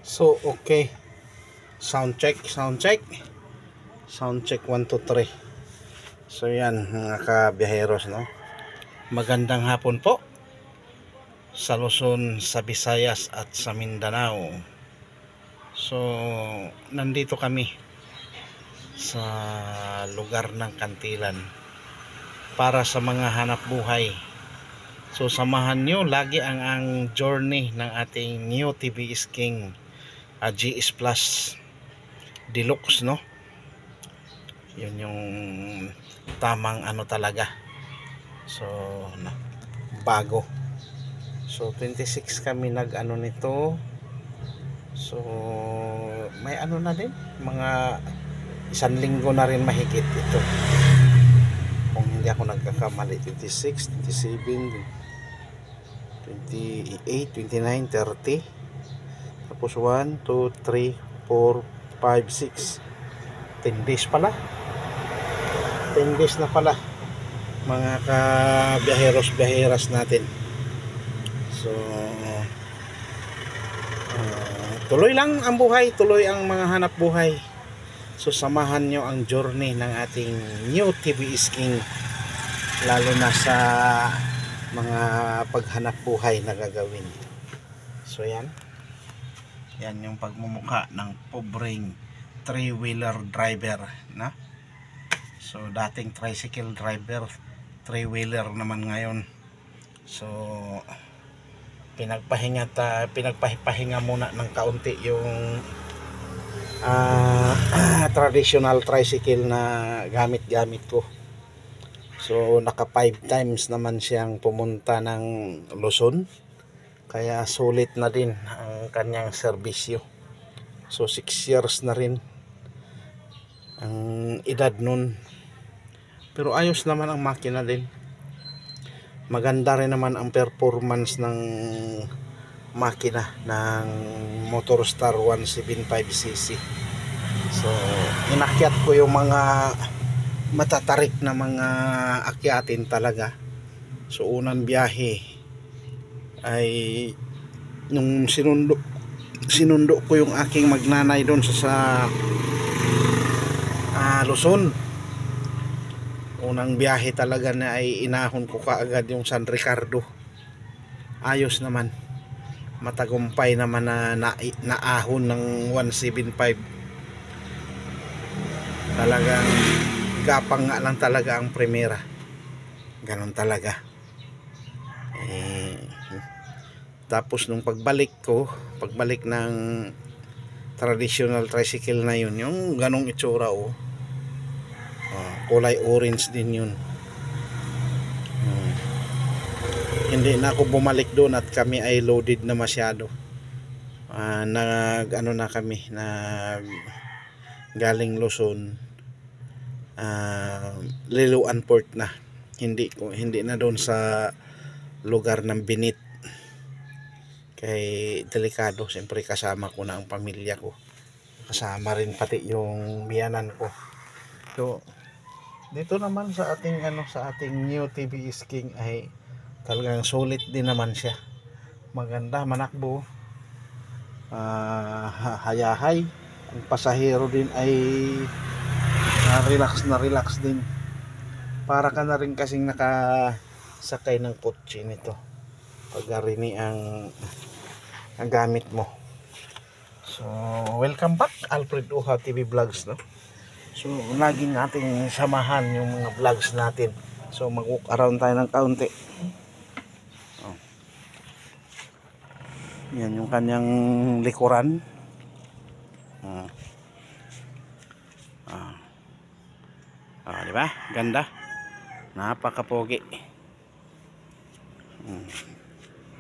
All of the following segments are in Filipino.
So, okay. Sound check, sound check. Sound check 1, 2, 3. So, yan mga kabiyaheros, no? Magandang hapon po sa Luzon, sa Visayas at sa Mindanao. So, nandito kami sa lugar ng Kantilan para sa mga hanap buhay. So, samahan nyo lagi ang journey ng ating new TVS King GS Plus Deluxe, no? Yun yung tamang ano talaga. So, bago. So, 26 kami nag-ano nito. So, may ano na din. Mga 1 linggo na rin mahigit ito. Kung hindi ako nagkakamali, 26, 27, 28, 29, 30. Tapos 1, 2, 3, 4, 5, 6. 10 days pala. 10 days na pala mga kabiyaheros-biyaheras natin. So, tuloy lang ang buhay, tuloy ang mga hanap buhay. So, samahan nyo ang journey ng ating new TVS King, lalo na sa mga paghanap buhay na gagawin. So, yan yung pagmumukha ng pobreng 3-wheeler driver na. So, dating tricycle driver, 3-wheeler naman ngayon. So, pinagpahinga muna ng kaunti yung traditional tricycle na gamit ko. So, naka 5 times naman siyang pumunta ng Luzon, kaya sulit na din ang kanyang serbisyo. So, 6 years na rin ang edad nun. Pero ayos naman ang makina din. Maganda rin naman ang performance ng makina ng Motorstar 175cc. So, inakyat ko yung mga matatarik na mga akyatin talaga. So, unang biyahe ay nung sinundo ko yung aking magnanay doon sa Luzon. Unang biyahe talaga na ay inahon ko kaagad yung San Ricardo. Ayos naman, matagumpay naman na naahon ng 175. Talagang gapang nga lang talaga ang primera. Ganon talaga. Tapos nung pagbalik ng traditional tricycle na yun, yung ganong itsura, kulay orange din yun. Hindi na ako bumalik doon at kami ay loaded na masyado. Galing Luzon, Liloan Port na. Hindi na doon sa lugar ng Binit, kay delikado. Siyempre kasama ko na ang pamilya ko, kasama rin pati yung biyanan ko. So, dito naman sa ating new TVS King ay talagang sulit din naman siya. Maganda manakbo, hayahay. Ang pasahero din ay relax din. Para ka na rin kasing nakasakay ng kotse nito pag rini ang gamit mo. So, welcome back, Alfred Uha TV Vlogs, no? So, laging nating samahan yung mga vlogs natin. So, mag-walk around tayo ng kaunti. Yan yung kanyang likuran. Di ba? Ganda. Napakapogi.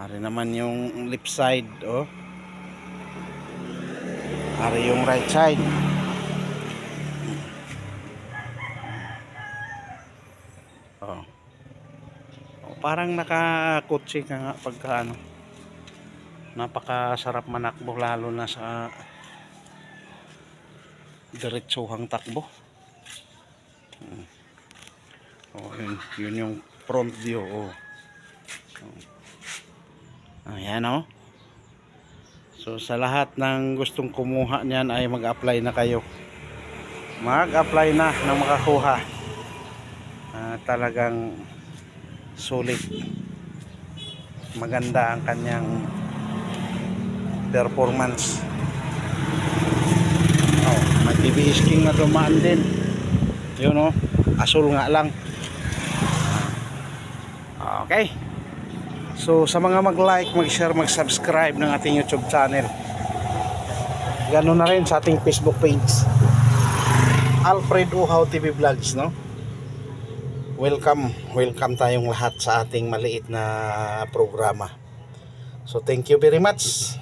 Ari naman yung left side, Ari yung right side. Parang nakakotse ka nga pagka napakasarap manakbo, lalo na sa diretsuhang takbo. Yun yung front view. Ayan, So sa lahat ng gustong kumuha niyan ay mag-apply na kayo. Mag-apply na nang makakuha. Talagang sulit. Maganda ang kanyang performance. Oh, may TVS King na dumaan din. Yun oh, asul nga lang. Okay. So sa mga mag-like, mag-share, mag-subscribe ng ating YouTube channel. Ganoon na rin sa ating Facebook page. Alfred Uhaw TV Vlogs, no? Welcome tayong lahat sa ating maliit na programa. So thank you very much.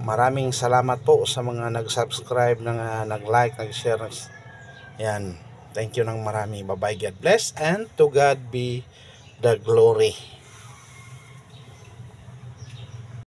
Maraming salamat po sa mga nag-subscribe, nag-like, nag-share. Yan. Thank you ng marami. Bye-bye. God bless and to God be the glory.